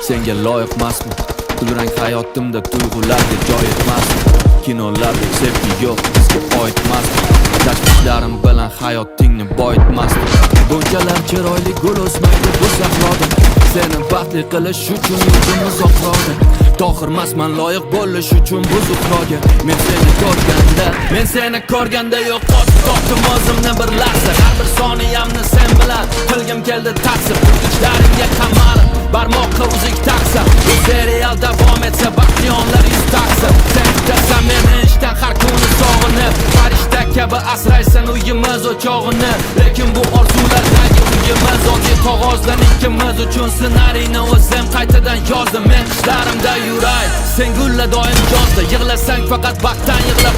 senga loyiqmasman. Kulrang hayotimda tuyg'ularga joy etmasdi. Kinolardek sevgi yo'q, bizga oidmas. Tashvishlarim bilan hayotingni boyitmasdi. Bunchalar chiroyli gul o'smaydi bu sahroda. Seni baxtli qilish uchun yurtim uzoqroqda. Tohirmasman loyiq bo'lish uchun bu zuhroga. Men seni ko'rganda yo'qotib topdim o'zimni bir lahza. Har bir soniyamni sen bilan qilgim keldi taqsir. Kuchlaringga qamalib barmoqqa uzik taqsa. Bu serial davom etsa baxtiyonlar yuz taqsa. Sen kutasan meni ishdan har kuni sog'inib, farishta kabi asraysan uyimiz o'chog'ini. Lekin bu orzulardagi uyimiz oddiy qog'ozdan ikkimiz uchun ssenariyni o'zim qaytadan yozdim. Men qishlarimda yuray, sen gulla doim yozda. Yig'lasang faqat baxtdan yig'lab